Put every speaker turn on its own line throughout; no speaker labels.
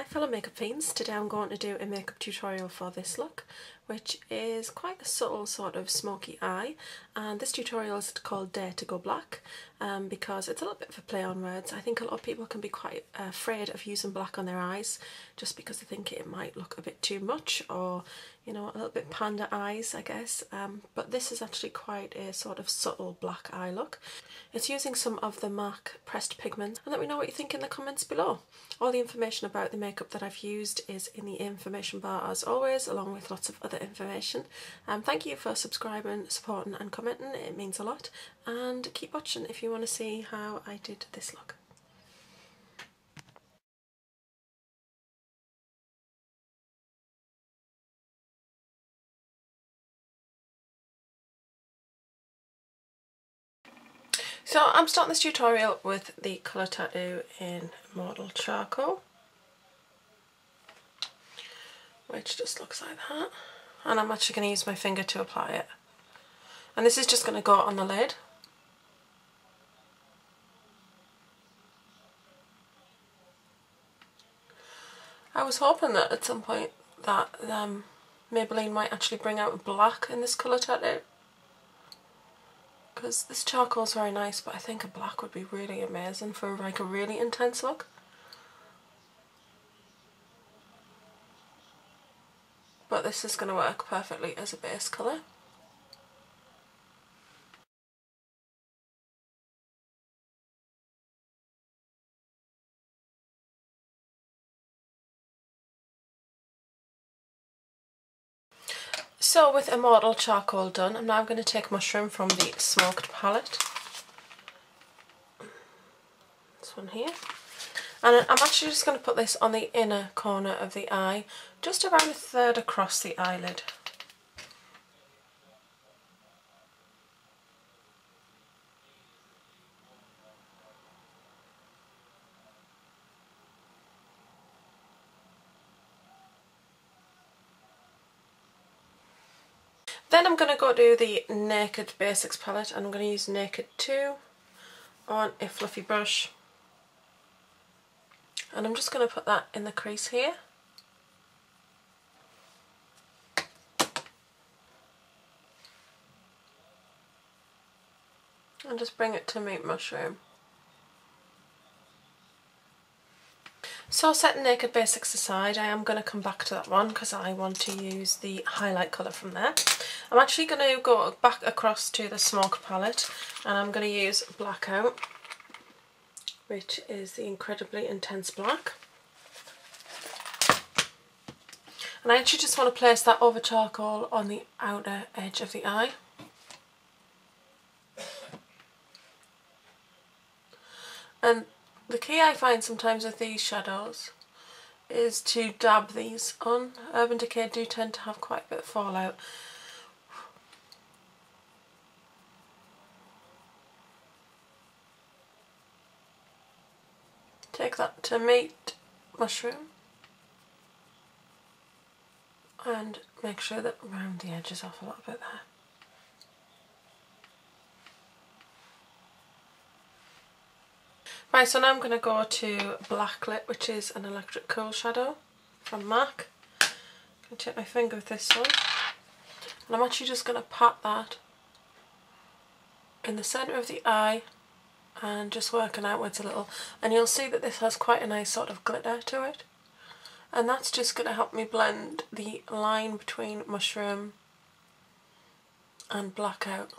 fellow makeup fiends, today I'm going to do a makeup tutorial for this look, which is quite a subtle sort of smoky eye, and this tutorial is called Dare to Go Black because it's a little bit of a play on words. I think a lot of people can be quite afraid of using black on their eyes just because they think it might look a bit too much, or you know, a little bit panda eyes, I guess, but this is actually quite a sort of subtle black eye look. It's using some of the MAC pressed pigment, and let me know what you think in the comments below. All the information about the makeup that I've used is in the information bar as always, along with lots of other information. Thank you for subscribing, supporting and commenting, it means a lot, and keep watching if you want to see how I did this look. So I'm starting this tutorial with the colour tattoo in Immortal Charcoal, which just looks like that, and I'm actually going to use my finger to apply it, and this is just going to go on the lid. I was hoping that at some point that Maybelline might actually bring out black in this colour tattoo, because this charcoal is very nice, but I think a black would be really amazing for like a really intense look. But this is going to work perfectly as a base colour. So with Immortal Charcoal done, I'm now going to take Mushroom from the Smoked palette. This one here. And I'm actually just going to put this on the inner corner of the eye, just around a third across the eyelid. Then I'm going to go do the Naked Basics palette, and I'm going to use Naked 2 on a fluffy brush. And I'm just going to put that in the crease here. And just bring it to meet Mushroom. So setting Naked Basics aside, I am going to come back to that one because I want to use the highlight colour from there. I'm actually going to go back across to the Smoke palette, and I'm going to use Blackout, which is the incredibly intense black. And I actually just want to place that over charcoal on the outer edge of the eye. And the key I find sometimes with these shadows is to dab these on. Urban Decay do tend to have quite a bit of fallout. Take that to meet Mushroom and make sure that round the edges off a little bit there. Right, so now I'm going to go to Blacklit, which is an electric cool shadow from MAC. I'm going to take my finger with this one, and I'm actually just going to pat that in the centre of the eye and just working outwards a little, and you'll see that this has quite a nice sort of glitter to it, and that's just going to help me blend the line between Mushroom and Blackout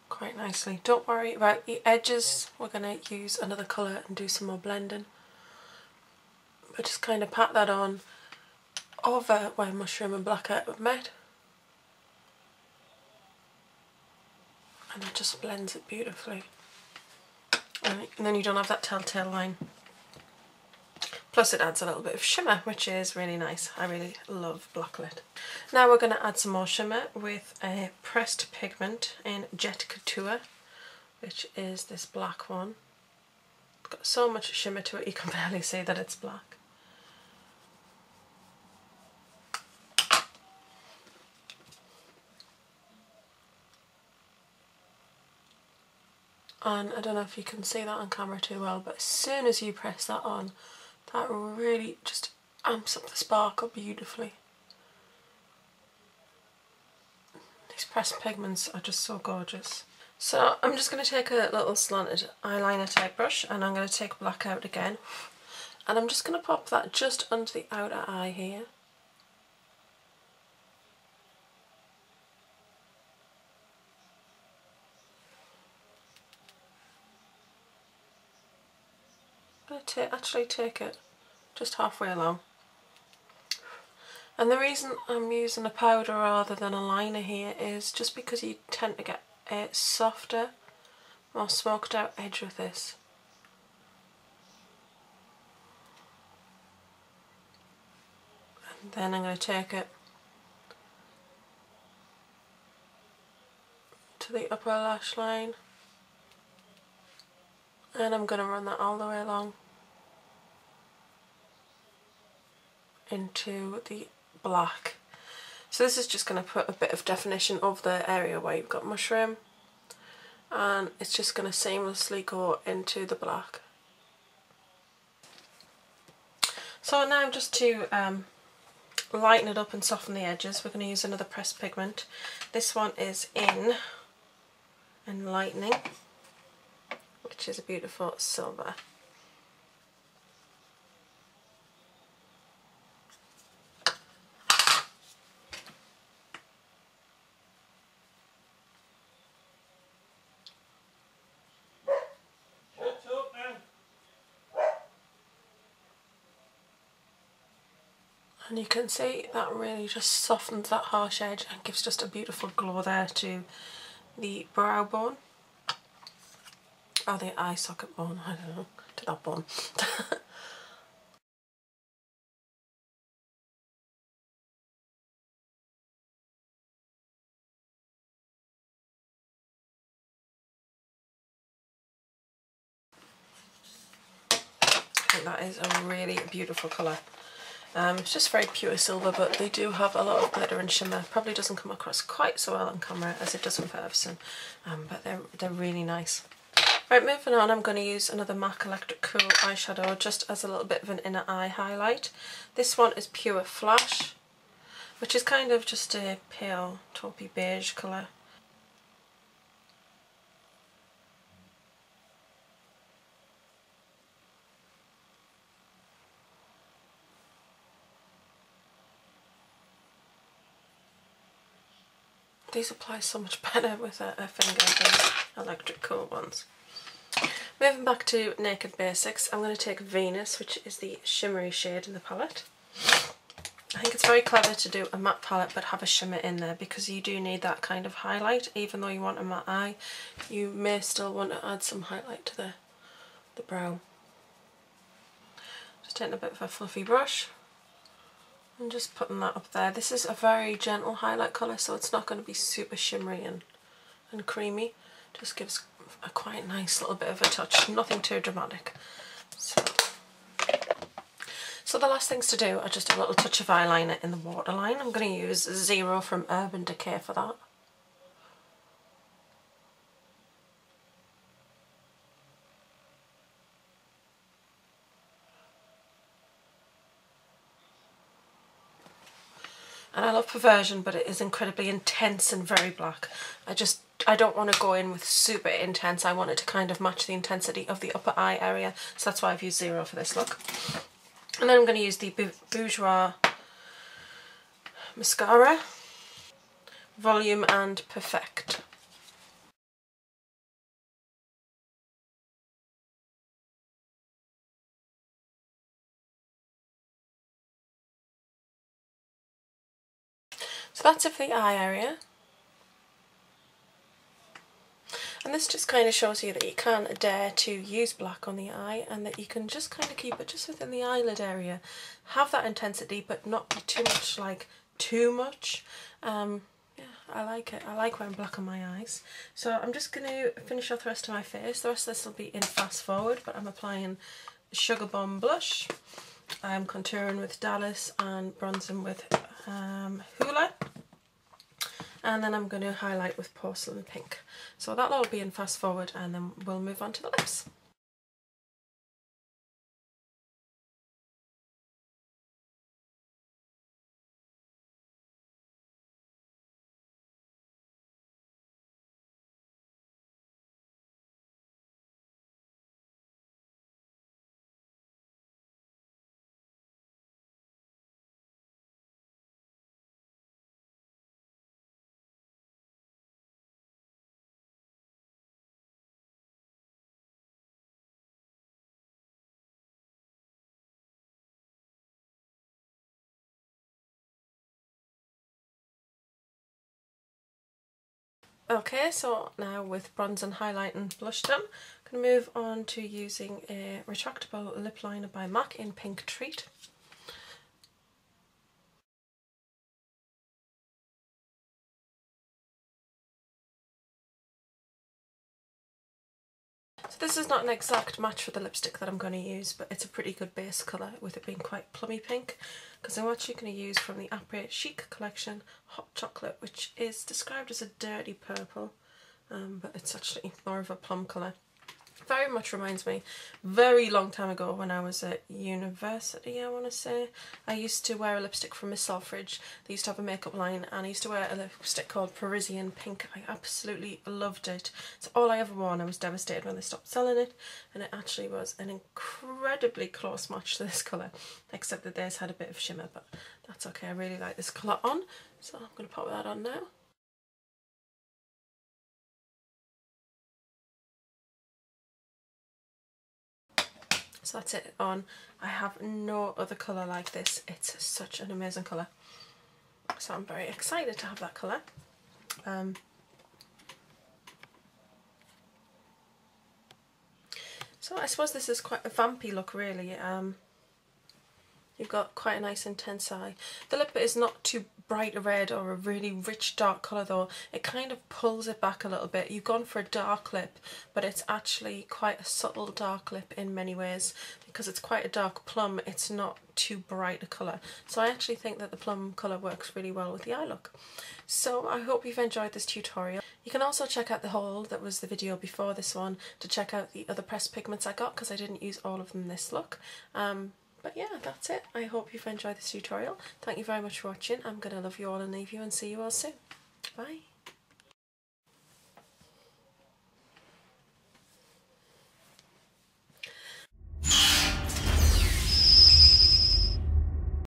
quite nicely. Don't worry about the edges, we're going to use another colour and do some more blending, but just kind of pat that on over where Mushroom and Blackout have met, and it just blends it beautifully, and then you don't have that telltale line. Plus it adds a little bit of shimmer, which is really nice. I really love Blacklit. Now we're going to add some more shimmer with a pressed pigment in Jet Couture, which is this black one. It's got so much shimmer to it you can barely see that it's black. And I don't know if you can see that on camera too well, but as soon as you press that on, That really just amps up the sparkle beautifully. These pressed pigments are just so gorgeous. So I'm just going to take a little slanted eyeliner type brush, and I'm going to take Blackout again, and I'm just going to pop that just under the outer eye here. I'm going to actually take it just halfway along. And the reason I'm using a powder rather than a liner here is just because you tend to get a softer, more smoked out edge with this. And then I'm going to take it to the upper lash line, and I'm going to run that all the way along into the black. So this is just going to put a bit of definition of the area where you've got mushroom, and it's just going to seamlessly go into the black. So now just to lighten it up and soften the edges, we're going to use another pressed pigment. This one is in Enlightening, which is a beautiful silver. And you can see that really just softens that harsh edge and gives just a beautiful glow there to the brow bone. Or the eye socket bone, I don't know, to that bone. I think that is a really beautiful colour. It's just very pure silver, but they do have a lot of glitter and shimmer. Probably doesn't come across quite so well on camera as it does in person, but they're really nice. Right, moving on, I'm going to use another MAC Electric Cool eyeshadow just as a little bit of an inner eye highlight. This one is Pure Flash, which is kind of just a pale taupey beige colour. These apply so much better with a finger than Electric Cool ones. Moving back to Naked Basics, I'm going to take Venus, which is the shimmery shade in the palette. I think it's very clever to do a matte palette but have a shimmer in there, because you do need that kind of highlight. Even though you want a matte eye, you may still want to add some highlight to the brow. Just taking a bit of a fluffy brush and just putting that up there. This is a very gentle highlight colour, so it's not going to be super shimmery and creamy. Just gives a quite nice little bit of a touch, nothing too dramatic. So the last things to do are just a little touch of eyeliner in the waterline. I'm going to use Zero from Urban Decay for that. And I love Perversion, but it is incredibly intense and very black. I don't want to go in with super intense. I want it to kind of match the intensity of the upper eye area, so that's why I've used Zero for this look. And then I'm going to use the Bourjois mascara, Volume and Perfect. So that's it for the eye area. And this just kind of shows you that you can dare to use black on the eye, and that you can just kind of keep it just within the eyelid area. Have that intensity but not be too much, like too much. Yeah, I like it. I like wearing black on my eyes. So I'm just going to finish off the rest of my face. The rest of this will be in fast forward, but I'm applying Sugarbomb blush. I'm contouring with Dallas and bronzing with Hoola. And then I'm going to highlight with Porcelain Pink. So that'll all be in fast forward, and then we'll move on to the lips. Okay, so now with bronze and highlight and blush done, I'm going to move on to using a retractable lip liner by MAC in Pink Treat. So this is not an exact match for the lipstick that I'm going to use, but it's a pretty good base colour with it being quite plummy pink, because I'm actually going to use from the Après Chic collection Hot Chocolate, which is described as a dirty purple, but it's actually more of a plum colour. Very much reminds me, very long time ago when I was at university, I want to say, I used to wear a lipstick from Miss Selfridge. They used to have a makeup line, and I used to wear a lipstick called Parisian Pink. I absolutely loved it. It's all I ever wore, and I was devastated when they stopped selling it, and it actually was an incredibly close match to this colour, except that theirs had a bit of shimmer, but that's okay. I really like this colour on, so I'm going to pop that on now. So that's it on. I have no other colour like this. It's such an amazing colour. So I'm very excited to have that colour. So I suppose this is quite a vampy look really. You've got quite a nice intense eye. The lip is not too bright red or a really rich dark colour though. It kind of pulls it back a little bit. You've gone for a dark lip, but it's actually quite a subtle dark lip in many ways. Because it's quite a dark plum, it's not too bright a colour. So I actually think that the plum colour works really well with the eye look. So I hope you've enjoyed this tutorial. You can also check out the haul that was the video before this one to check out the other pressed pigments I got, because I didn't use all of them this look. But yeah, that's it. I hope you've enjoyed this tutorial. Thank you very much for watching. I'm going to love you all and leave you and see you all soon. Bye.